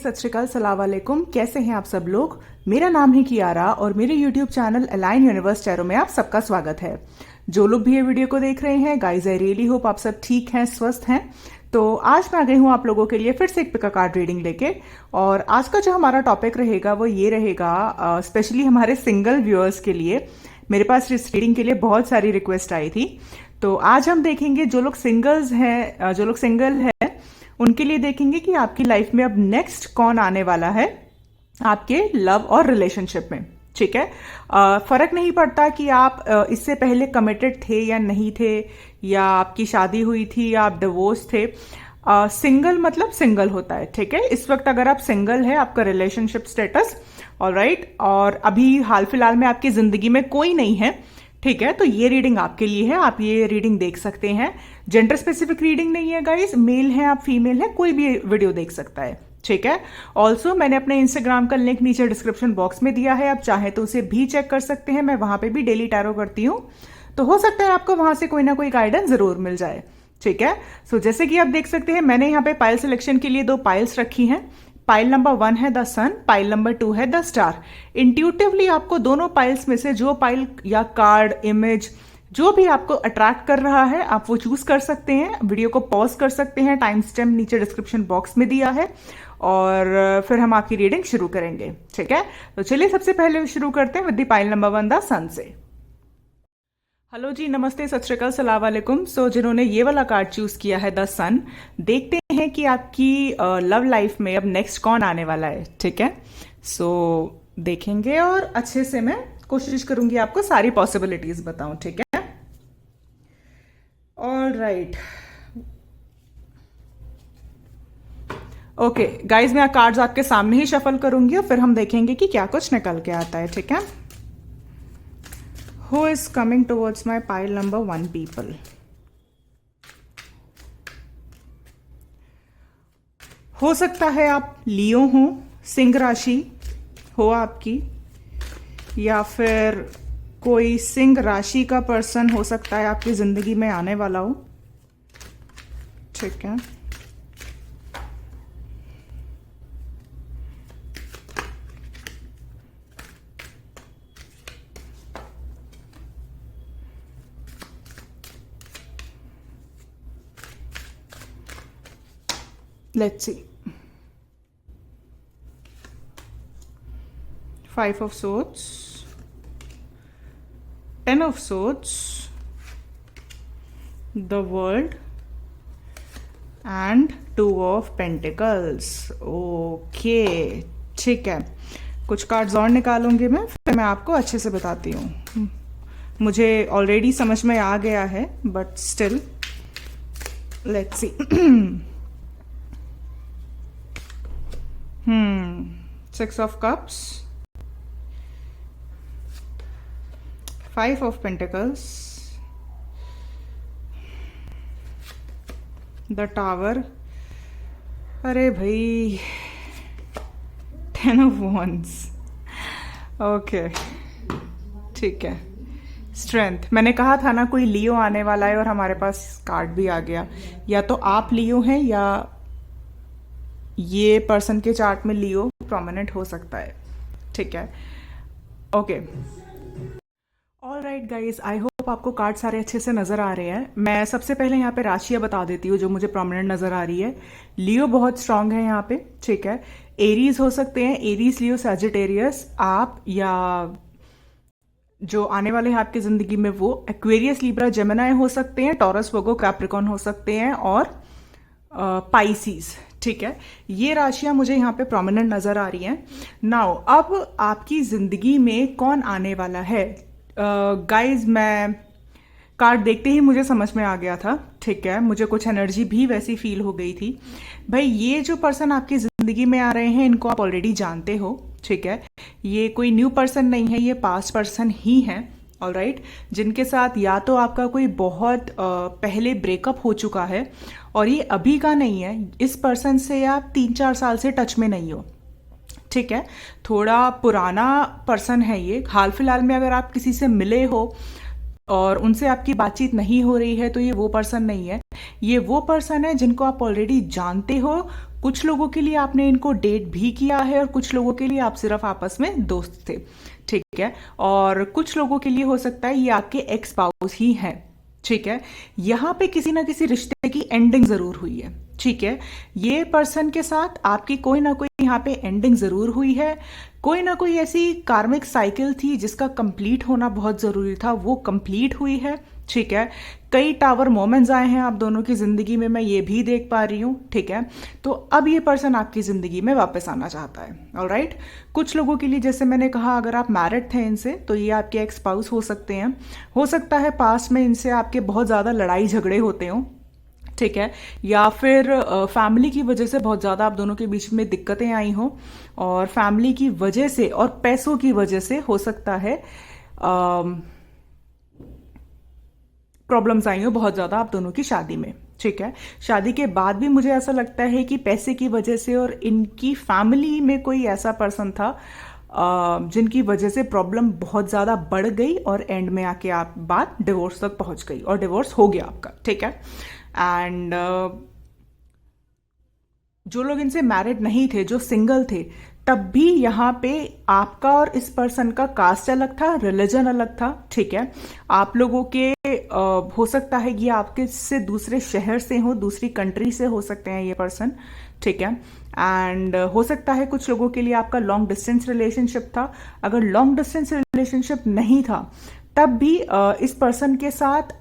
सत श्री अकाल, सलाम वालेकुम। कैसे हैं आप सब लोग। मेरा नाम है कियारा और मेरे YouTube channel align universe tarot में आप सबका स्वागत है। जो लोग भी ये वीडियो को देख रहे हैं, गाइज आई रियली होप आप सब ठीक हैं, स्वस्थ हैं। तो आज मैं आ गई हूँ आप लोगों के लिए फिर से एक पिका कार्ड रीडिंग लेके। और आज का जो हमारा टॉपिक रहेगा वो ये रहेगा, स्पेशली हमारे सिंगल व्यूअर्स के लिए। मेरे पास इस रीडिंग के लिए बहुत सारी रिक्वेस्ट आई थी, तो आज हम देखेंगे जो लोग सिंगल्स हैं, जो लोग सिंगल हैं उनके लिए देखेंगे कि आपकी लाइफ में अब नेक्स्ट कौन आने वाला है आपके लव और रिलेशनशिप में। ठीक है, फर्क नहीं पड़ता कि आप इससे पहले कमिटेड थे या नहीं थे, या आपकी शादी हुई थी या आप डिवोर्स थे। सिंगल मतलब सिंगल होता है। ठीक है, इस वक्त अगर आप सिंगल है, आपका रिलेशनशिप स्टेटस ऑलराइट, और अभी हाल फिलहाल में आपकी जिंदगी में कोई नहीं है, ठीक है, तो ये रीडिंग आपके लिए है। आप ये रीडिंग देख सकते हैं। जेंडर स्पेसिफिक रीडिंग नहीं है गाइस, मेल है आप फीमेल है, कोई भी वीडियो देख सकता है। ठीक है, ऑल्सो मैंने अपने इंस्टाग्राम का लिंक नीचे डिस्क्रिप्शन बॉक्स में दिया है, आप चाहे तो उसे भी चेक कर सकते हैं। मैं वहां पे भी डेली टैरो करती हूँ, तो हो सकता है आपको वहां से कोई ना कोई गाइडेंस जरूर मिल जाए। ठीक है, सो जैसे कि आप देख सकते हैं, मैंने यहाँ पे पाइल सिलेक्शन के लिए 2 पाइल्स रखी हैं। पाइल नंबर 1 है द सन, पाइल नंबर 2 है द स्टार। इंट्यूटिवली आपको दोनों पाइल्स में से जो पाइल या कार्ड, इमेज जो भी आपको अट्रैक्ट कर रहा है, आप वो चूज कर सकते हैं। वीडियो को पॉज कर सकते हैं, टाइम स्टैम्प नीचे डिस्क्रिप्शन बॉक्स में दिया है, और फिर हम आपकी रीडिंग शुरू करेंगे। ठीक है, तो चलिए सबसे पहले शुरू करते हैं with the pile number 1 the sun से। हेलो जी, नमस्ते, सत श्री अकाल, सलाम वालेकुम। सो जिन्होंने ये वाला कार्ड चूज किया है द सन, देखते हैं कि आपकी लव लाइफ में अब नेक्स्ट कौन आने वाला है। ठीक है, सो देखेंगे और अच्छे से मैं कोशिश करूंगी आपको सारी पॉसिबिलिटीज बताऊं। ठीक है, ऑल राइट, ओके गाइज, मैं कार्ड्स आपके सामने ही शफल करूंगी और फिर हम देखेंगे कि क्या कुछ निकल के आता है। ठीक है, Who is coming towards my pile number 1 people? हो सकता है आप लियो हो, सिंह राशि हो आपकी, या फिर कोई सिंह राशि का पर्सन हो सकता है आपकी जिंदगी में आने वाला हो। ठीक है, let's see. 5 of swords, 10 of swords, the world and 2 of pentacles. Okay, ठीक है, कुछ कार्ड्स और निकालूंगी मैं, फिर मैं आपको अच्छे से बताती हूँ। मुझे ऑलरेडी समझ में आ गया है, but still let's see. 6 of cups, 5 of pentacles, the tower, अरे भाई 10 of wands। ओके, ठीक है, स्ट्रेंथ। मैंने कहा था ना कोई लियो आने वाला है, और हमारे पास कार्ड भी आ गया। या तो आप लियो हैं, या ये पर्सन के चार्ट में लियो प्रोमिनेंट हो सकता है। ठीक है, okay, all right guys, I hope आपको कार्ड सारे अच्छे से नजर आ रहे हैं। मैं सबसे पहले यहाँ पे राशियां बता देती हूँ जो मुझे प्रोमिनेंट नजर आ रही है। लियो बहुत स्ट्रांग है यहाँ पे। ठीक है, एरीज हो सकते हैं, एरीज, लियो, सैजिटेरियस आप, या जो आने वाले हैं आपकी जिंदगी में वो एक्वेरियस, लिब्रा, जेमिनी हो सकते हैं, टॉरस, वर्गो, कैप्रिकॉर्न हो सकते हैं, और पाइसीज। ठीक है, ये राशियां मुझे यहाँ पे प्रोमिनेंट नजर आ रही हैं। नाउ अब आपकी जिंदगी में कौन आने वाला है गाइज, मैं कार्ड देखते ही मुझे समझ में आ गया था। ठीक है, मुझे कुछ एनर्जी भी वैसी फील हो गई थी। भाई ये जो पर्सन आपकी जिंदगी में आ रहे हैं, इनको आप ऑलरेडी जानते हो। ठीक है, ये कोई न्यू पर्सन नहीं है, ये पास्ट पर्सन ही है। ऑलराइट, जिनके साथ या तो आपका कोई बहुत पहले ब्रेकअप हो चुका है, और ये अभी का नहीं है। इस पर्सन से आप 3-4 साल से टच में नहीं हो। ठीक है, थोड़ा पुराना पर्सन है ये। हाल फिलहाल में अगर आप किसी से मिले हो और उनसे आपकी बातचीत नहीं हो रही है, तो ये वो पर्सन नहीं है। ये वो पर्सन है जिनको आप ऑलरेडी जानते हो, कुछ लोगों के लिए आपने इनको डेट भी किया है और कुछ लोगों के लिए आप सिर्फ आपस में दोस्त थे, ठीक है। और कुछ लोगों के लिए हो सकता है ये आपके एक्स स्पाउस ही हैं, ठीक है। यहाँ पे किसी ना किसी रिश्ते की एंडिंग जरूर हुई है, ठीक है। ये पर्सन के साथ आपकी कोई ना कोई यहाँ पे एंडिंग जरूर हुई है। कोई ना कोई ऐसी कार्मिक साइकिल थी जिसका कंप्लीट होना बहुत जरूरी था, वो कंप्लीट हुई है, ठीक है। कई टावर मोमेंट्स आए हैं आप दोनों की जिंदगी में, मैं ये भी देख पा रही हूँ, ठीक है। तो अब ये पर्सन आपकी जिंदगी में वापस आना चाहता है, ऑलराइट। कुछ लोगों के लिए, जैसे मैंने कहा, अगर आप मैरिड थे इनसे तो ये आपके एक्स स्पाउस हो सकते हैं। हो सकता है पास्ट में इनसे आपके बहुत ज्यादा लड़ाई झगड़े होते हों, ठीक है। या फिर फैमिली की वजह से बहुत ज़्यादा आप दोनों के बीच में दिक्कतें आई हों, और फैमिली की वजह से और पैसों की वजह से हो सकता है प्रॉब्लम्स आई हो बहुत ज़्यादा आप दोनों की शादी में, ठीक है। शादी के बाद भी मुझे ऐसा लगता है कि पैसे की वजह से और इनकी फैमिली में कोई ऐसा पर्सन था जिनकी वजह से प्रॉब्लम बहुत ज़्यादा बढ़ गई और एंड में आके आप बात डिवोर्स तक पहुंच गई और डिवोर्स हो गया आपका, ठीक है। एंड जो लोग इनसे मैरिड नहीं थे, जो सिंगल थे, तब भी यहाँ पे आपका और इस पर्सन का कास्ट अलग था, रिलीजन अलग था, ठीक है। आप लोगों के हो सकता है ये आपके से दूसरे शहर से हो, दूसरी कंट्री से हो सकते हैं ये पर्सन, ठीक है। एंड हो सकता है कुछ लोगों के लिए आपका लॉन्ग डिस्टेंस रिलेशनशिप था। अगर लॉन्ग डिस्टेंस रिलेशनशिप नहीं था तब भी इस पर्सन के साथ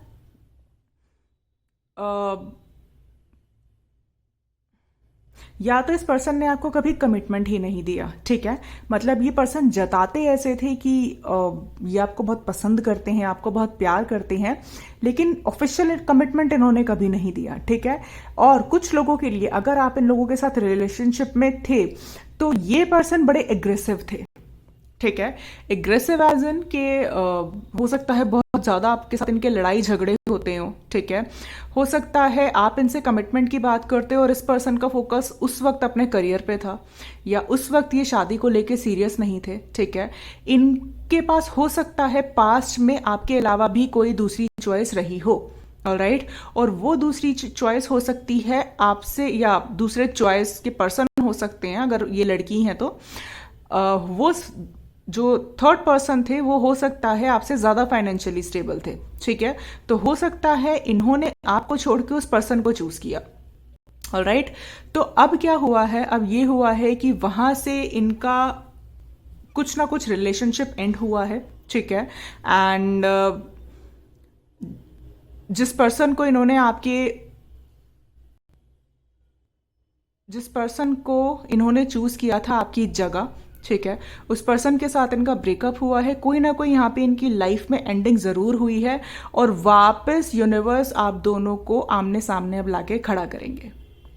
या तो इस पर्सन ने आपको कभी कमिटमेंट ही नहीं दिया, ठीक है। मतलब ये पर्सन जताते ऐसे थे कि ये आपको बहुत पसंद करते हैं, आपको बहुत प्यार करते हैं, लेकिन ऑफिशियल कमिटमेंट इन्होंने कभी नहीं दिया, ठीक है। और कुछ लोगों के लिए, अगर आप इन लोगों के साथ रिलेशनशिप में थे तो ये पर्सन बड़े एग्रेसिव थे, ठीक है। एग्रेसिव एज इन के हो सकता है बहुत ज्यादा आपके साथ इनके लड़ाई झगड़े होते हो, ठीक है। हो सकता है आप इनसे कमिटमेंट की बात करते हो और इस पर्सन का फोकस उस वक्त अपने करियर पे था, या उस वक्त ये शादी को लेके सीरियस नहीं थे, ठीक है। इनके पास हो सकता है पास्ट में आपके अलावा भी कोई दूसरी चॉइस रही हो, ऑलराइट। और वो दूसरी चॉइस हो सकती है आपसे, या दूसरे चॉइस के पर्सन हो सकते हैं अगर ये लड़की हैं तो वो जो थर्ड पर्सन थे वो हो सकता है आपसे ज्यादा फाइनेंशियली स्टेबल थे, ठीक है। तो हो सकता है इन्होंने आपको छोड़ के उस पर्सन को चूज किया, ऑलराइट। तो अब क्या हुआ है, अब ये हुआ है कि वहां से इनका कुछ ना कुछ रिलेशनशिप एंड हुआ है, ठीक है। एंड जिस पर्सन को इन्होंने चूज किया था आपकी जगह, ठीक है, उस पर्सन के साथ इनका ब्रेकअप हुआ है। कोई ना कोई यहाँ पे इनकी लाइफ में एंडिंग जरूर हुई है और वापस यूनिवर्स आप दोनों को आमने सामने अब लाके खड़ा करेंगे,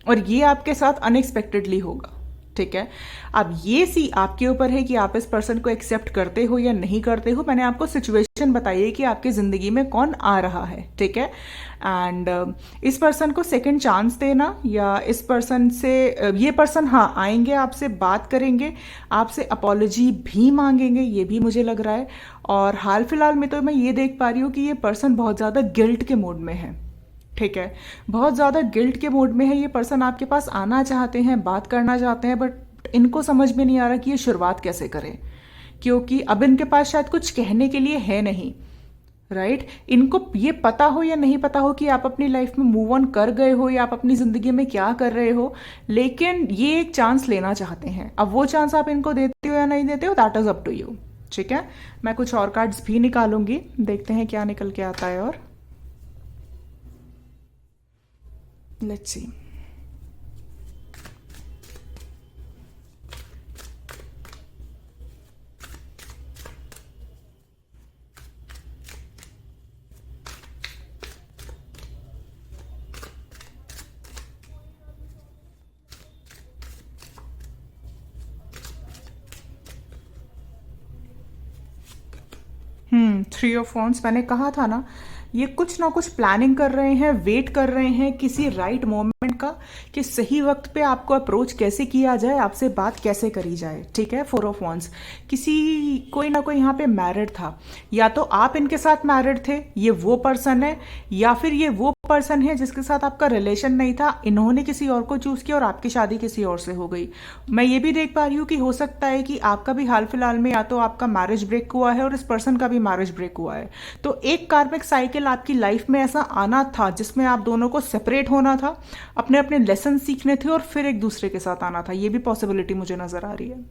और ये आपके साथ अनएक्सपेक्टेडली होगा, ठीक है। अब ये सी आपके ऊपर है कि आप इस पर्सन को एक्सेप्ट करते हो या नहीं करते हो। मैंने आपको सिचुएशन बताई है कि आपकी जिंदगी में कौन आ रहा है, ठीक है। एंड इस पर्सन को सेकंड चांस देना, या इस पर्सन से ये पर्सन हाँ आएंगे, आपसे बात करेंगे, आपसे अपॉलॉजी भी मांगेंगे, ये भी मुझे लग रहा है। और हाल फिलहाल में तो मैं ये देख पा रही हूँ कि ये पर्सन बहुत ज्यादा गिल्ट के मूड में है, ठीक है। बहुत ज्यादा गिल्ट के मूड में है ये पर्सन। आपके पास आना चाहते हैं, बात करना चाहते हैं, बट इनको समझ में नहीं आ रहा कि ये शुरुआत कैसे करें, क्योंकि अब इनके पास शायद कुछ कहने के लिए है नहीं, राइट। इनको ये पता हो या नहीं पता हो कि आप अपनी लाइफ में मूव ऑन कर गए हो या आप अपनी जिंदगी में क्या कर रहे हो, लेकिन ये एक चांस लेना चाहते हैं। अब वो चांस आप इनको देते हो या नहीं देते हो, that is up to you, ठीक है। मैं कुछ और कार्ड्स भी निकालूंगी, देखते हैं क्या निकल के आता है। और let's see, three of wands. मैंने कहा था ना, ये कुछ ना कुछ प्लानिंग कर रहे हैं, वेट कर रहे हैं किसी राइट मोमेंट का, कि सही वक्त पे आपको अप्रोच कैसे किया जाए, आपसे बात कैसे करी जाए, ठीक है। फोर ऑफ वॉन्ड्स, कोई ना कोई यहाँ पे मैरिड था, या तो आप इनके साथ मैरिड थे, ये वो पर्सन है, या फिर ये वो पर्सन है जिसके साथ आपका रिलेशन नहीं था, इन्होंने किसी और को चूज किया और आपकी शादी किसी और से हो गई। मैं ये भी देख पा रही हूँ कि हो सकता है कि आपका भी हाल फिलहाल में या तो आपका मैरिज ब्रेक हुआ है और इस पर्सन का भी मैरिज ब्रेक हुआ है। तो एक कार्मिक साइकिल आपकी लाइफ में ऐसा आना था जिसमें आप दोनों को सेपरेट होना था, अपने अपने लेसन सीखने थे और फिर एक दूसरे के साथ आना था। ये भी पॉसिबिलिटी मुझे नजर आ रही है,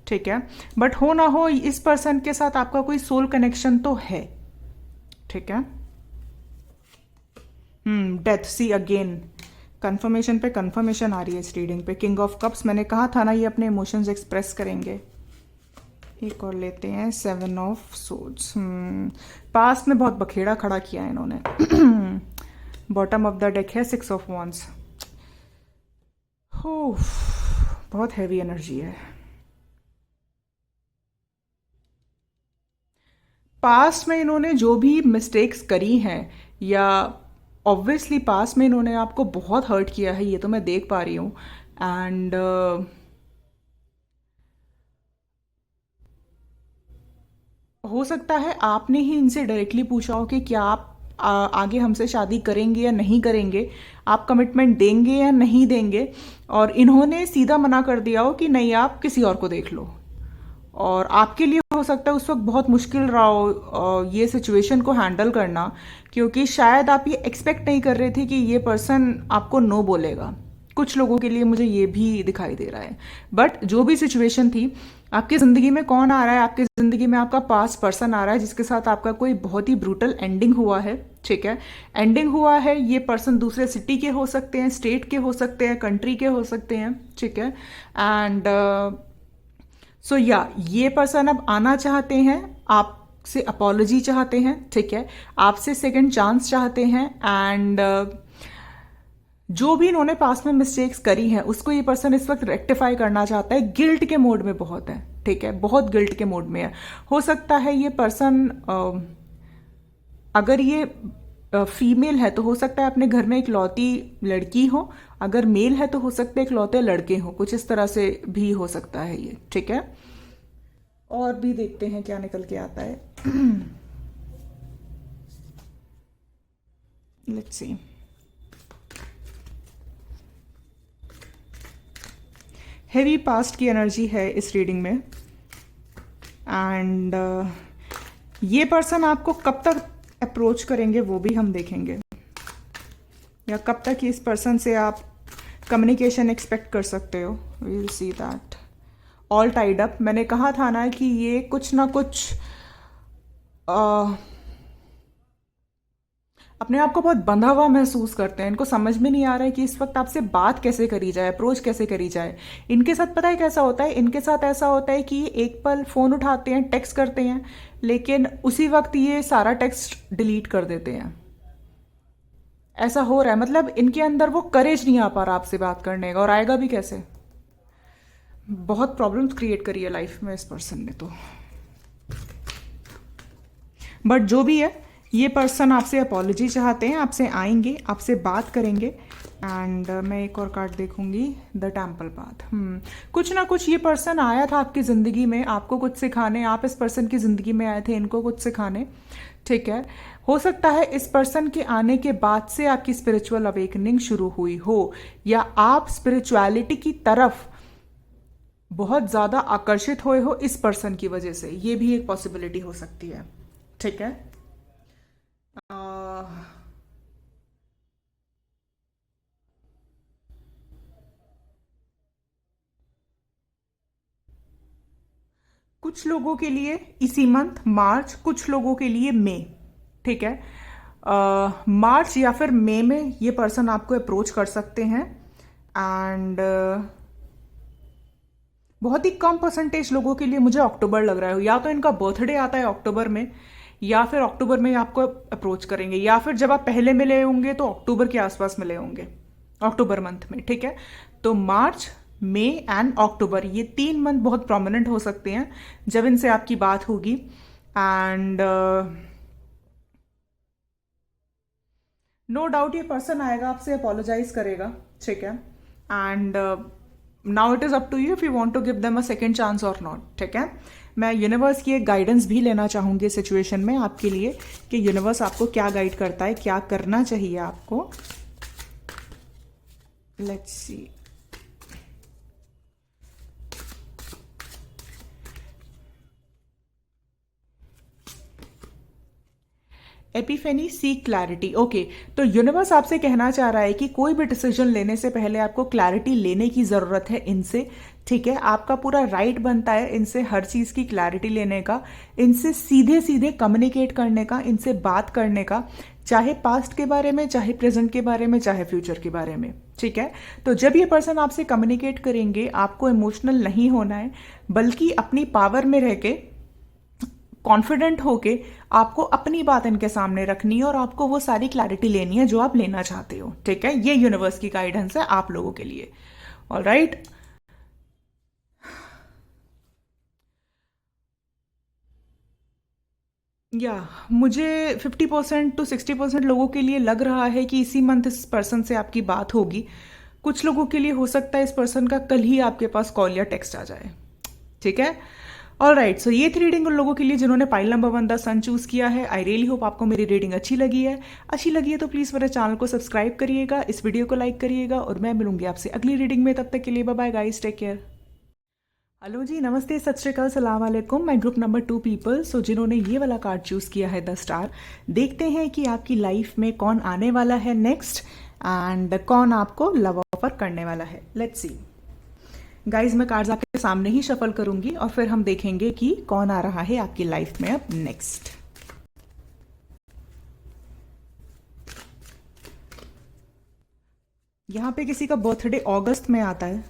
ठीक है। बट हो ना हो, इस पर्सन के साथ आपका कोई सोल कनेक्शन तो है, ठीक है। डेथ, सी अगेन, कंफर्मेशन पे कंफर्मेशन आ रही है इस रीडिंग पे। किंग ऑफ कप्स, मैंने कहा था ना ये अपने इमोशंस एक्सप्रेस करेंगे। एक और लेते हैं, 7 ऑफ सोर्ड्स। पास्ट में बहुत बखेड़ा खड़ा किया है इन्होंने। बॉटम ऑफ द डेक है 6 ऑफ वॉन्ड्स। हो, बहुत हैवी एनर्जी है। पास्ट में इन्होंने जो भी मिस्टेक्स करी हैं, या ऑब्वियसली पास्ट में इन्होंने आपको बहुत हर्ट किया है, ये तो मैं देख पा रही हूँ। एंड हो सकता है आपने ही इनसे डायरेक्टली पूछा हो कि क्या आप आगे हमसे शादी करेंगे या नहीं करेंगे, आप कमिटमेंट देंगे या नहीं देंगे, और इन्होंने सीधा मना कर दिया हो कि नहीं, आप किसी और को देख लो। और आपके लिए हो सकता है उस वक्त बहुत मुश्किल रहा हो ये सिचुएशन को हैंडल करना, क्योंकि शायद आप ये एक्सपेक्ट नहीं कर रहे थे कि ये पर्सन आपको नो बोलेगा। कुछ लोगों के लिए मुझे ये भी दिखाई दे रहा है। बट जो भी सिचुएशन थी, आपकी जिंदगी में कौन आ रहा है? आपकी जिंदगी में आपका पास्ट पर्सन आ रहा है जिसके साथ आपका कोई बहुत ही ब्रूटल एंडिंग हुआ है, ठीक है। एंडिंग हुआ है, ये पर्सन दूसरे सिटी के हो सकते हैं, स्टेट के हो सकते हैं, कंट्री के हो सकते हैं, ठीक है। एंड सो या ये पर्सन अब आना चाहते हैं, आपसे अपॉलॉजी चाहते हैं, ठीक है, आपसे सेकंड चांस चाहते हैं। एंड जो भी इन्होंने पास्ट में मिस्टेक्स करी हैं उसको ये पर्सन इस वक्त रेक्टिफाई करना चाहता है। गिल्ट के मोड में बहुत है, ठीक है, बहुत गिल्ट के मोड में है। हो सकता है ये पर्सन, अगर ये फीमेल है तो हो सकता है अपने घर में इकलौती लड़की हो, अगर मेल है तो हो सकता है इकलौते लड़के हो, कुछ इस तरह से भी हो सकता है ये, ठीक है। और भी देखते हैं क्या निकल के आता है। Let's see. हेवी पास्ट की एनर्जी है इस रीडिंग में। एंड ये पर्सन आपको कब तक अप्रोच करेंगे वो भी हम देखेंगे, या कब तक इस पर्सन से आप कम्युनिकेशन एक्सपेक्ट कर सकते हो। We will see that. All tied up, मैंने कहा था ना कि ये कुछ ना कुछ अपने आप को बहुत बंधा हुआ महसूस करते हैं। इनको समझ में नहीं आ रहा है कि इस वक्त आपसे बात कैसे करी जाए, अप्रोच कैसे करी जाए। इनके साथ पता है कैसा होता है? इनके साथ ऐसा होता है कि एक पल फोन उठाते हैं, टेक्स्ट करते हैं, लेकिन उसी वक्त ये सारा टेक्स्ट डिलीट कर देते हैं। ऐसा हो रहा है, मतलब इनके अंदर वो करेज नहीं आ पा रहा आपसे बात करने का, और आएगा भी कैसे। बहुत प्रॉब्लम्स क्रिएट करी है लाइफ में इस पर्सन ने तो। बट जो भी है, ये पर्सन आपसे अपॉलॉजी चाहते हैं, आपसे आएंगे, आपसे बात करेंगे। एंड मैं एक और कार्ड देखूंगी, द टेम्पल पाथ। कुछ ना कुछ ये पर्सन आया था आपकी ज़िंदगी में, आपको कुछ सिखाने, आप इस पर्सन की ज़िंदगी में आए थे इनको कुछ सिखाने, ठीक है। हो सकता है इस पर्सन के आने के बाद से आपकी स्पिरिचुअल अवेकनिंग शुरू हुई हो, या आप स्पिरिचुअलिटी की तरफ बहुत ज़्यादा आकर्षित हुए हो इस पर्सन की वजह से। ये भी एक पॉसिबिलिटी हो सकती है, ठीक है। कुछ लोगों के लिए इसी मंथ मार्च, कुछ लोगों के लिए मई, ठीक है। मार्च या फिर मई में ये पर्सन आपको अप्रोच कर सकते हैं। एंड बहुत ही कम परसेंटेज लोगों के लिए मुझे अक्टूबर लग रहा है, या तो इनका बर्थडे आता है अक्टूबर में, या फिर अक्टूबर में आपको अप्रोच करेंगे, या फिर जब आप पहले मिले होंगे तो अक्टूबर के आसपास मिले होंगे, अक्टूबर मंथ में, ठीक है। तो मार्च, मई एंड अक्टूबर, ये 3 मंथ बहुत प्रोमिनेंट हो सकते हैं जब इनसे आपकी बात होगी। एंड नो डाउट ये पर्सन आएगा, आपसे अपोलोजाइज करेगा, ठीक है। And now it is up to you if you want to give them a second chance और नॉट, ठीक है। मैं यूनिवर्स की एक गाइडेंस भी लेना चाहूँगी इस सिचुएशन में आपके लिए कि यूनिवर्स आपको क्या गाइड करता है, क्या करना चाहिए आपको। Let's see. Epiphany, seek clarity. Okay, तो यूनिवर्स आपसे कहना चाह रहा है कि कोई भी डिसीजन लेने से पहले आपको क्लैरिटी लेने की जरूरत है इनसे। ठीक है, आपका पूरा राइट बनता है इनसे हर चीज की क्लैरिटी लेने का, इनसे सीधे सीधे कम्युनिकेट करने का, इनसे बात करने का, चाहे पास्ट के बारे में, चाहे प्रेजेंट के बारे में, चाहे फ्यूचर के बारे में। ठीक है, तो जब ये पर्सन आपसे कम्युनिकेट करेंगे आपको इमोशनल नहीं होना है, बल्कि अपनी पावर में रह के कॉन्फिडेंट होके आपको अपनी बात इनके सामने रखनी है और आपको वो सारी क्लैरिटी लेनी है जो आप लेना चाहते हो। ठीक है, ये यूनिवर्स की गाइडेंस है आप लोगों के लिए। ऑलराइट, या मुझे 50% टू 60% लोगों के लिए लग रहा है कि इसी मंथ इस पर्सन से आपकी बात होगी। कुछ लोगों के लिए हो सकता है इस पर्सन का कल ही आपके पास कॉल या टेक्स्ट आ जाए। ठीक है, ऑल राइट। सो ये थी रीडिंग उन लोगों के लिए जिन्होंने pile number 1 the sun choose किया है। आई रियली होप आपको मेरी रीडिंग अच्छी लगी है। अच्छी लगी है तो प्लीज़ मेरे चैनल को सब्सक्राइब करिएगा, इस वीडियो को लाइक करिएगा और मैं मिलूंगी आपसे अगली रीडिंग में। तब तक के लिए bye bye guys, take care. Hello जी, नमस्ते, सत श्री अकाल, सलाम वालेकुम। मैं ग्रुप नंबर 2 पीपल, सो जिन्होंने ये वाला कार्ड चूज किया है द स्टार। देखते हैं कि आपकी लाइफ में कौन आने वाला है नेक्स्ट एंड कौन आपको लव ऑफर करने वाला है। लेट्स सी गाइज, मैं कार्ड्स आपके सामने ही शफल करूंगी और फिर हम देखेंगे कि कौन आ रहा है आपकी लाइफ में अब नेक्स्ट। यहां पे किसी का बर्थडे अगस्त में आता है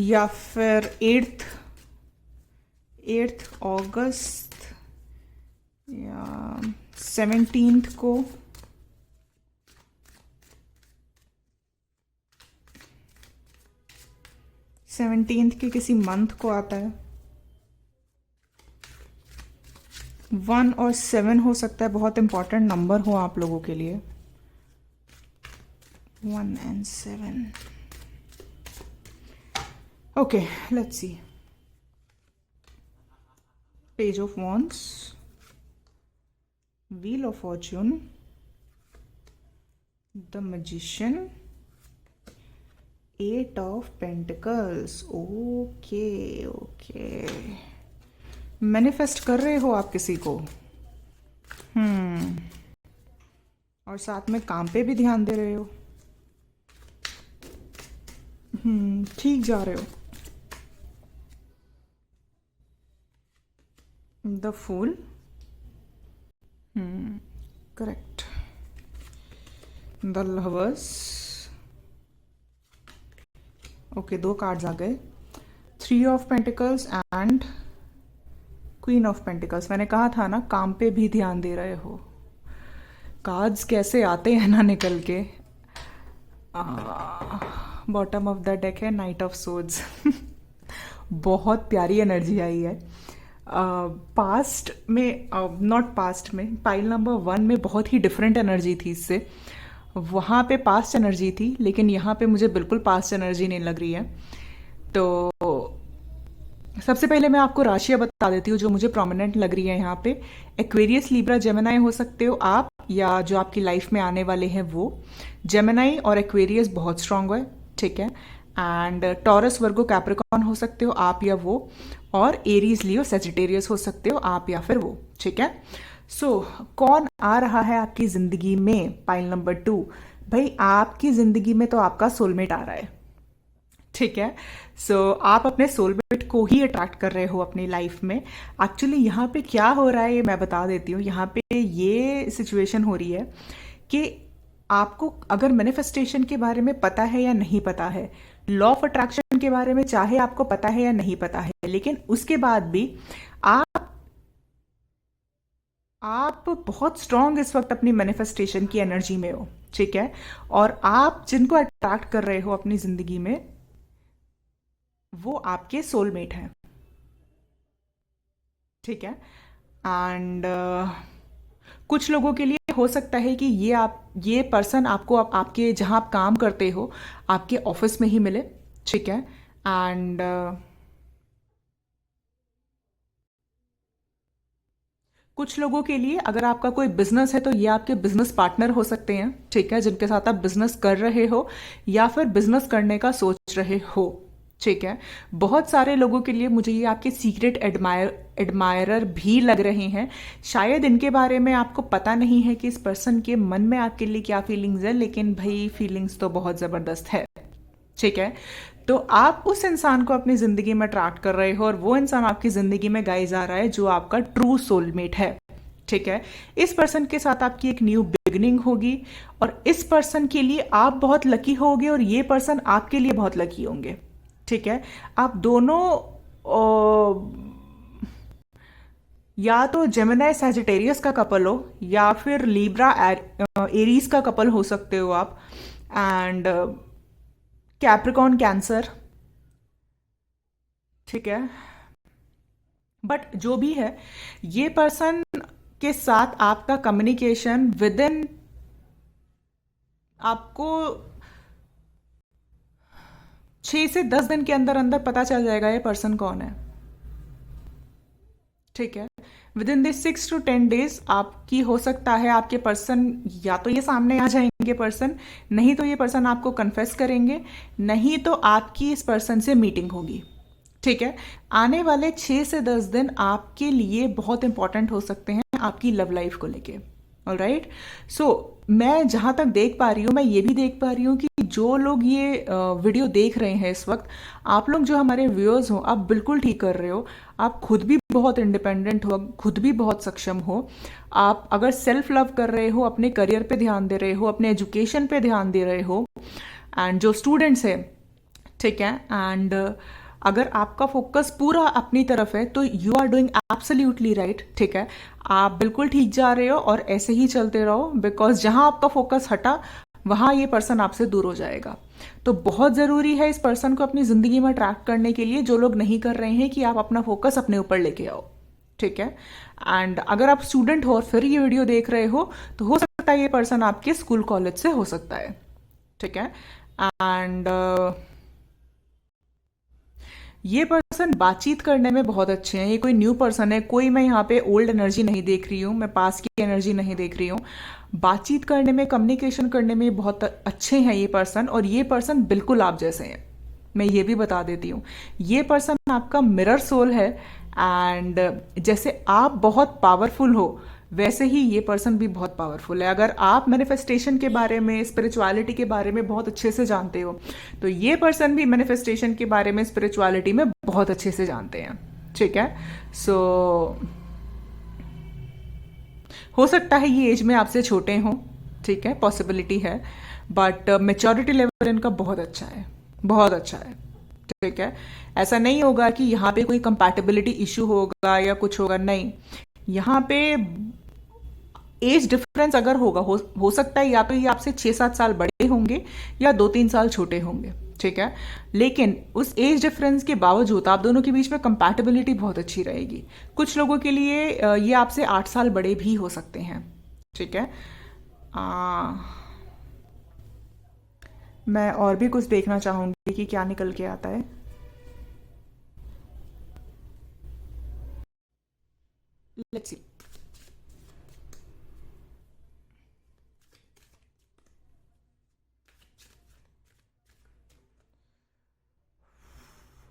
या फिर 8th अगस्त या 17th को, के किसी मंथ को आता है। 1 और 7 हो सकता है, बहुत इंपॉर्टेंट नंबर हो आप लोगों के लिए। 1 and 7। Okay, let's see. Page of wands, wheel of Fortune, the magician, 8 of pentacles. Okay okay, manifest कर रहे हो आप किसी को। और साथ में काम पे भी ध्यान दे रहे हो। ठीक जा रहे हो। The fool, correct. The lovers, okay, 2 cards आ गए। 3 of pentacles and queen of pentacles. मैंने कहा था ना, काम पे भी ध्यान दे रहे हो। कार्ड्स कैसे आते हैं ना निकल के। बॉटम ऑफ द डेक है नाइट ऑफ सोड्स। बहुत प्यारी एनर्जी आई है। पास्ट में, नॉट पास्ट में, पाइल नंबर 1 में बहुत ही डिफरेंट एनर्जी थी इससे। वहाँ पे पास्ट एनर्जी थी, लेकिन यहाँ पे मुझे बिल्कुल पास्ट एनर्जी नहीं लग रही है। तो सबसे पहले मैं आपको राशियाँ बता देती हूँ जो मुझे प्रोमिनेंट लग रही है यहाँ पे। एक्वेरियस, लिब्रा, जेमिनाई हो सकते हो आप, या जो आपकी लाइफ में आने वाले हैं वो। जेमिनाई और एक्वेरियस बहुत स्ट्रांग है। ठीक है, एंड टॉरस, वर्गो, कैप्रिकॉर्न हो सकते हो आप या वो, और एरीज, लियो, सेजिटेरियस हो सकते हो आप या फिर वो। ठीक है, सो कौन आ रहा है आपकी जिंदगी में। पाइल नंबर 2, भाई आपकी जिंदगी में तो आपका सोलमेट आ रहा है। ठीक है, सो आप अपने सोलमेट को ही अट्रैक्ट कर रहे हो अपनी लाइफ में। एक्चुअली यहाँ पे क्या हो रहा है ये मैं बता देती हूँ। यहाँ पे ये सिचुएशन हो रही है कि आपको अगर मैनिफेस्टेशन के बारे में पता है या नहीं पता है, लॉ ऑफ अट्रैक्शन के बारे में चाहे आपको पता है या नहीं पता है, लेकिन उसके बाद भी आप बहुत स्ट्रांग इस वक्त अपनी मैनिफेस्टेशन की एनर्जी में हो। ठीक है, और आप जिनको अट्रैक्ट कर रहे हो अपनी जिंदगी में वो आपके सोलमेट हैं। ठीक है, एंड कुछ लोगों के लिए हो सकता है कि ये पर्सन आपको आपके जहां आप काम करते हो आपके ऑफिस में ही मिले। ठीक है, एंड कुछ लोगों के लिए अगर आपका कोई बिजनेस है तो ये आपके बिजनेस पार्टनर हो सकते हैं, ठीक है, जिनके साथ आप बिजनेस कर रहे हो या फिर बिजनेस करने का सोच रहे हो, ठीक है। बहुत सारे लोगों के लिए मुझे ये आपके सीक्रेट एडमायरर भी लग रहे हैं। शायद इनके बारे में आपको पता नहीं है कि इस पर्सन के मन में आपके लिए क्या फीलिंग्स है, लेकिन भाई फीलिंग्स तो बहुत ज़बरदस्त है, ठीक है। तो आप उस इंसान को अपनी जिंदगी में अट्रैक्ट कर रहे हो और वो इंसान आपकी जिंदगी में गाइज आ रहा है जो आपका ट्रू सोलमेट है, ठीक है। इस पर्सन के साथ आपकी एक न्यू बिगिनिंग होगी और इस पर्सन के लिए आप बहुत लकी होगे और ये पर्सन आपके लिए बहुत लकी होंगे, ठीक है। आप दोनों या तो जेमिनी सैजिटेरियस का कपल हो या फिर लिब्रा एरीज का कपल हो सकते हो आप, एंड कैप्रिकॉर्न कैंसर, ठीक है। बट जो भी है, ये पर्सन के साथ आपका कम्युनिकेशन विद इन आपको 6 से 10 दिन के अंदर अंदर पता चल जाएगा ये पर्सन कौन है, ठीक है। With in this 6 to 10 days आपकी हो सकता है आपके पर्सन या तो ये सामने आ जाएंगे पर्सन, नहीं तो ये पर्सन आपको कन्फेस करेंगे, नहीं तो आपकी इस पर्सन से मीटिंग होगी, ठीक है। आने वाले 6 से 10 दिन आपके लिए बहुत इंपॉर्टेंट हो सकते हैं आपकी लव लाइफ को लेके, ऑलराइट। सो मैं जहां तक देख पा रही हूँ, मैं ये भी देख पा रही हूँ कि जो लोग ये वीडियो देख रहे हैं इस वक्त, आप लोग जो हमारे व्यूअर्स हो, आप बिल्कुल ठीक कर रहे हो। आप खुद भी बहुत इंडिपेंडेंट हो, खुद भी बहुत सक्षम हो। आप अगर सेल्फ लव कर रहे हो, अपने करियर पे ध्यान दे रहे हो, अपने एजुकेशन पे ध्यान दे रहे हो, एंड जो स्टूडेंट्स हैं, ठीक है, एंड अगर आपका फोकस पूरा अपनी तरफ है तो you are doing absolutely right, ठीक है। आप बिल्कुल ठीक जा रहे हो और ऐसे ही चलते रहो, बिकॉज जहां आपका फोकस हटा वहां ये पर्सन आपसे दूर हो जाएगा। तो बहुत जरूरी है इस पर्सन को अपनी जिंदगी में अट्रैक्ट करने के लिए, जो लोग नहीं कर रहे हैं, कि आप अपना फोकस अपने ऊपर लेके आओ, ठीक है। एंड अगर आप स्टूडेंट हो और फिर ये वीडियो देख रहे हो तो हो सकता है ये पर्सन आपके स्कूल कॉलेज से हो सकता है, ठीक है। एंड ये पर्सन बातचीत करने में बहुत अच्छे हैं। ये कोई न्यू पर्सन है, कोई मैं यहाँ पे ओल्ड एनर्जी नहीं देख रही हूँ, मैं पास की एनर्जी नहीं देख रही हूँ। बातचीत करने में, कम्युनिकेशन करने में बहुत अच्छे हैं ये पर्सन, और ये पर्सन बिल्कुल आप जैसे हैं। मैं ये भी बता देती हूँ, ये पर्सन आपका मिरर सोल है, एंड जैसे आप बहुत पावरफुल हो वैसे ही ये पर्सन भी बहुत पावरफुल है। अगर आप मैनिफेस्टेशन के बारे में, स्पिरिचुअलिटी के बारे में बहुत अच्छे से जानते हो, तो ये पर्सन भी मैनिफेस्टेशन के बारे में, स्पिरिचुअलिटी में बहुत अच्छे से जानते हैं, ठीक है। सो हो सकता है ये एज में आपसे छोटे हों, ठीक है, पॉसिबिलिटी है, बट मेच्योरिटी लेवल इनका बहुत अच्छा है, बहुत अच्छा है, ठीक है। ऐसा नहीं होगा कि यहाँ पे कोई कंपैटिबिलिटी इश्यू होगा या कुछ होगा, नहीं। यहाँ पे एज डिफरेंस अगर होगा, हो सकता है या तो ये आपसे 6-7 साल बड़े होंगे या 2-3 साल छोटे होंगे, ठीक है। लेकिन उस एज डिफरेंस के बावजूद आप दोनों के बीच में कंपैटिबिलिटी बहुत अच्छी रहेगी। कुछ लोगों के लिए ये आपसे 8 साल बड़े भी हो सकते हैं, ठीक है। मैं और भी कुछ देखना चाहूंगी कि क्या निकल के आता है। Let's see.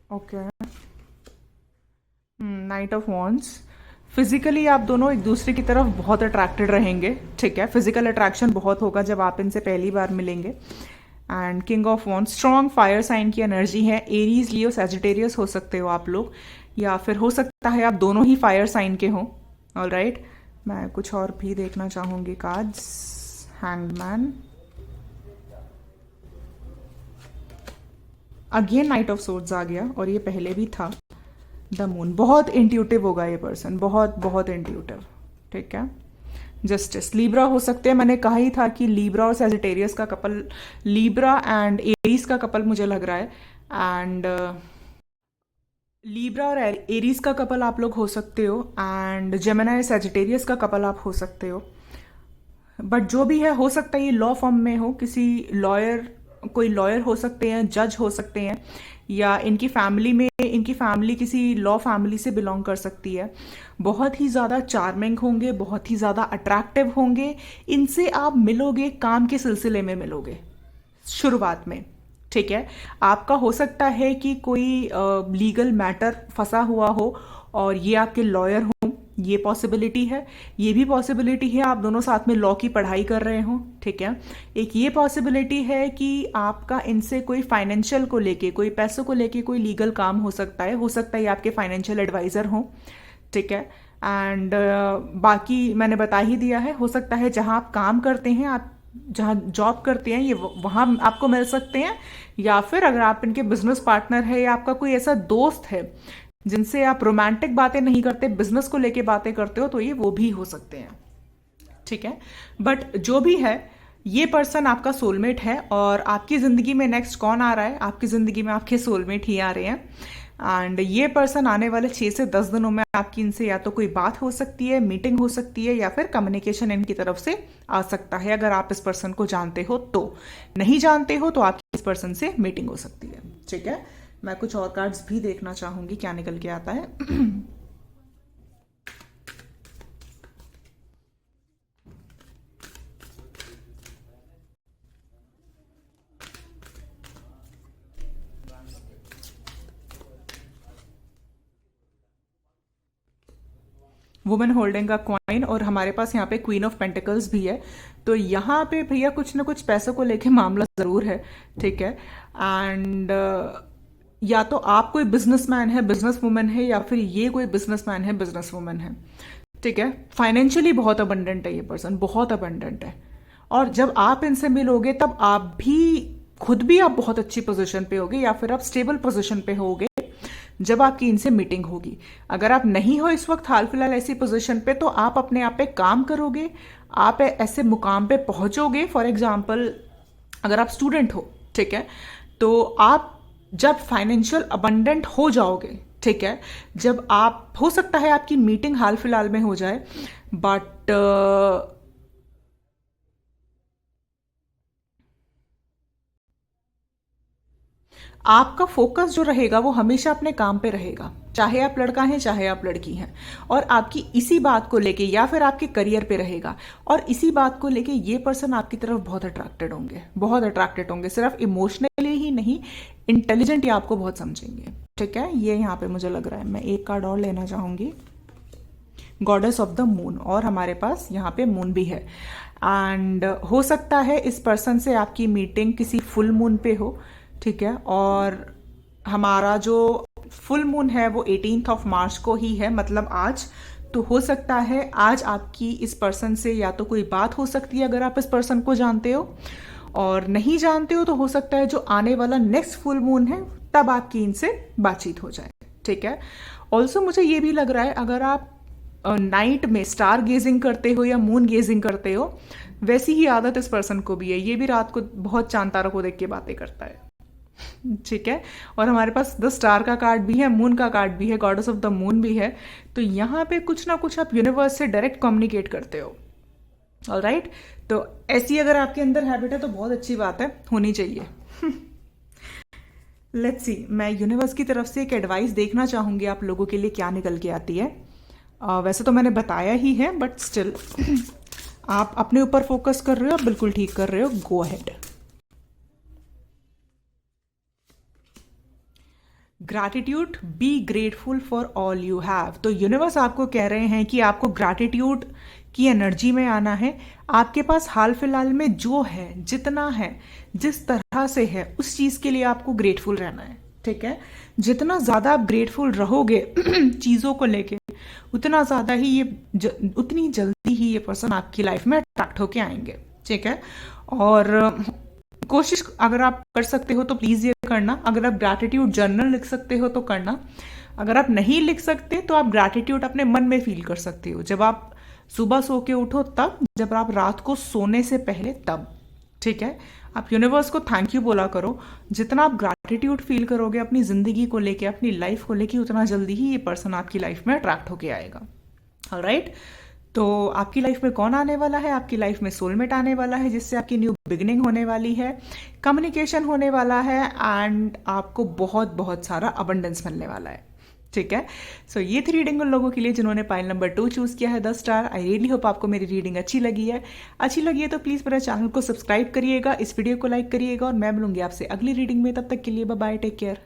Okay, night of wands. Physically आप दोनों एक दूसरे की तरफ बहुत अट्रैक्टेड रहेंगे, ठीक है। फिजिकल अट्रैक्शन बहुत होगा जब आप इनसे पहली बार मिलेंगे। And king of wands, strong fire sign की एनर्जी है। एरीज, लियो, सैजिटेरियस हो सकते हो आप लोग, या फिर हो सकता है आप दोनों ही फायर साइन के हों, ऑलराइट। मैं कुछ और भी देखना चाहूंगी cards. Hangman, again knight of swords आ गया, और ये पहले भी था। द मून, बहुत इंट्यूटिव होगा ये पर्सन, बहुत बहुत इंट्यूटिव, ठीक है। जस्टिस, लीब्रा हो सकते हैं, मैंने कहा ही था कि लीब्रा और सैजिटेरियस का कपल, लीब्रा एंड एरीज का कपल मुझे लग रहा है, एंड लीब्रा और एरीज का कपल आप लोग हो सकते हो, एंड जेमिनी सैजिटेरियस का कपल आप हो सकते हो। बट जो भी है, हो सकता है ये लॉ फॉर्म में हो, किसी लॉयर, कोई लॉयर हो सकते हैं, जज हो सकते हैं, या इनकी फैमिली किसी लॉ फैमिली से बिलोंग कर सकती है। बहुत ही ज़्यादा चार्मिंग होंगे, बहुत ही ज़्यादा अट्रैक्टिव होंगे। इनसे आप मिलोगे, काम के सिलसिले में मिलोगे शुरुआत में, ठीक है। आपका हो सकता है कि कोई लीगल मैटर फंसा हुआ हो और ये आपके लॉयर हों, ये पॉसिबिलिटी है। ये भी पॉसिबिलिटी है आप दोनों साथ में लॉ की पढ़ाई कर रहे हों, ठीक है। एक ये पॉसिबिलिटी है कि आपका इनसे कोई फाइनेंशियल को लेके, कोई पैसों को लेके कोई लीगल काम हो सकता है। ये आपके फाइनेंशियल एडवाइज़र हों, ठीक है। एंड बाकी मैंने बता ही दिया है, हो सकता है जहाँ आप काम करते हैं, आप जहाँ जॉब करते हैं, ये वहाँ आपको मिल सकते हैं। या फिर अगर आप इनके बिजनेस पार्टनर है या आपका कोई ऐसा दोस्त है जिनसे आप रोमांटिक बातें नहीं करते, बिजनेस को लेके बातें करते हो, तो ये वो भी हो सकते हैं, ठीक है। बट जो भी है, ये पर्सन आपका सोलमेट है। और आपकी ज़िंदगी में नेक्स्ट कौन आ रहा है? आपकी ज़िंदगी में आपके सोलमेट ही आ रहे हैं। एंड ये पर्सन आने वाले 6 से 10 दिनों में आपकी इनसे या तो कोई बात हो सकती है, मीटिंग हो सकती है, या फिर कम्युनिकेशन इनकी तरफ से आ सकता है। अगर आप इस पर्सन को जानते हो तो, नहीं जानते हो तो आपकी इस पर्सन से मीटिंग हो सकती है, ठीक है। मैं कुछ और कार्ड्स भी देखना चाहूंगी क्या निकल के आता है। वुमेन होल्डिंग का क्वाइन, और हमारे पास यहाँ पे क्वीन ऑफ पेंटिकल्स भी है। तो यहाँ पे भैया कुछ ना कुछ पैसों को लेके मामला ज़रूर है, ठीक है। एंड या तो आप कोई बिजनेसमैन है, बिजनेस वुमेन है, या फिर ये कोई बिजनेसमैन है, बिजनेस वुमेन है, ठीक है। फाइनेंशियली बहुत अबंडेंट है ये पर्सन, बहुत अबंडेंट है। और जब आप इनसे मिलोगे तब आप भी खुद भी आप बहुत अच्छी पोजीशन पे होगे, या फिर आप स्टेबल पोजीशन पे होगे जब आपकी इनसे मीटिंग होगी। अगर आप नहीं हो इस वक्त हाल फिलहाल ऐसी पोजीशन पे, तो आप अपने आप पे काम करोगे, आप ऐसे मुकाम पे पहुंचोगे। फॉर एग्जाम्पल, अगर आप स्टूडेंट हो, ठीक है, तो आप जब फाइनेंशियल अबंडेंट हो जाओगे, ठीक है, जब आप, हो सकता है आपकी मीटिंग हाल फिलहाल में हो जाए, बट आपका फोकस जो रहेगा वो हमेशा अपने काम पे रहेगा, चाहे आप लड़का हैं चाहे आप लड़की हैं। और आपकी इसी बात को लेके, या फिर आपके करियर पे रहेगा, और इसी बात को लेके ये पर्सन आपकी तरफ बहुत अट्रैक्टेड होंगे, बहुत अट्रैक्टेड होंगे। सिर्फ इमोशनली ही नहीं, इंटेलिजेंट ही आपको बहुत समझेंगे, ठीक है। ये यहाँ पे मुझे लग रहा है। मैं एक कार्ड और लेना चाहूंगी, गॉडेस ऑफ द मून, और हमारे पास यहाँ पे मून भी है। एंड हो सकता है इस पर्सन से आपकी मीटिंग किसी फुल मून पे हो, ठीक है। और हमारा जो फुल मून है वो 18th ऑफ मार्च को ही है, मतलब आज। तो हो सकता है आज आपकी इस पर्सन से या तो कोई बात हो सकती है अगर आप इस पर्सन को जानते हो, और नहीं जानते हो तो हो सकता है जो आने वाला नेक्स्ट फुल मून है तब आपकी इनसे बातचीत हो जाए, ठीक है। ऑल्सो मुझे ये भी लग रहा है, अगर आप नाइट में स्टार गेजिंग करते हो या मून गेजिंग करते हो, वैसी ही आदत इस पर्सन को भी है। ये भी रात को बहुत चांद तारों को देख के बातें करता है, ठीक है। और हमारे पास द स्टार का कार्ड भी है, मून का कार्ड भी है, गॉडेस ऑफ द मून भी है। तो यहाँ पे कुछ ना कुछ आप यूनिवर्स से डायरेक्ट कम्युनिकेट करते हो, ऑलराइट। तो ऐसी अगर आपके अंदर हैबिट है तो बहुत अच्छी बात है, होनी चाहिए। लेट्स सी, मैं यूनिवर्स की तरफ से एक एडवाइस देखना चाहूंगी आप लोगों के लिए क्या निकल के आती है। वैसे तो मैंने बताया ही है, बट स्टिल आप अपने ऊपर फोकस कर रहे हो, बिल्कुल ठीक कर रहे हो, go ahead. Gratitude, be grateful for all you have. तो यूनिवर्स आपको कह रहे हैं कि आपको ग्रैटिट्यूड की एनर्जी में आना है। आपके पास हाल फिलहाल में जो है, जितना है, जिस तरह से है, उस चीज़ के लिए आपको ग्रेटफुल रहना है, ठीक है। जितना ज़्यादा आप ग्रेटफुल रहोगे चीज़ों को लेके, उतना ज़्यादा ही उतनी जल्दी ही ये पर्सन आपकी लाइफ में अट्रैक्ट होके आएंगे, ठीक है। और कोशिश अगर आप कर सकते हो तो प्लीज़ ये करना। अगर आप ग्रैटिट्यूड जर्नल लिख सकते हो तो करना। अगर आप नहीं लिख सकते तो आप ग्रैटिट्यूड अपने मन में फील कर सकते हो, जब आप सुबह सो के उठो तब, जब आप रात को सोने से पहले तब, ठीक है। आप यूनिवर्स को थैंक यू बोला करो। जितना आप ग्रैटिट्यूड फील करोगे अपनी ज़िंदगी को लेके, अपनी लाइफ को लेके, उतना जल्दी ही ये पर्सन आपकी लाइफ में अट्रैक्ट होके आएगा, ऑलराइट। तो आपकी लाइफ में कौन आने वाला है? आपकी लाइफ में सोलमेट आने वाला है जिससे आपकी न्यू बिगिनिंग होने वाली है, कम्युनिकेशन होने वाला है एंड आपको बहुत बहुत सारा अबंडेंस मिलने वाला है। ठीक है, सो ये थी रीडिंग उन लोगों के लिए जिन्होंने पाइल नंबर 2 चूज किया है 10 स्टार। आई रियली होप आपको मेरी रीडिंग अच्छी लगी है। अच्छी लगी है तो प्लीज मेरे चैनल को सब्सक्राइब करिएगा, इस वीडियो को लाइक करिएगा और मैं मिलूंगी आपसे अगली रीडिंग में। तब तक के लिए बाय बाय, टेक केयर।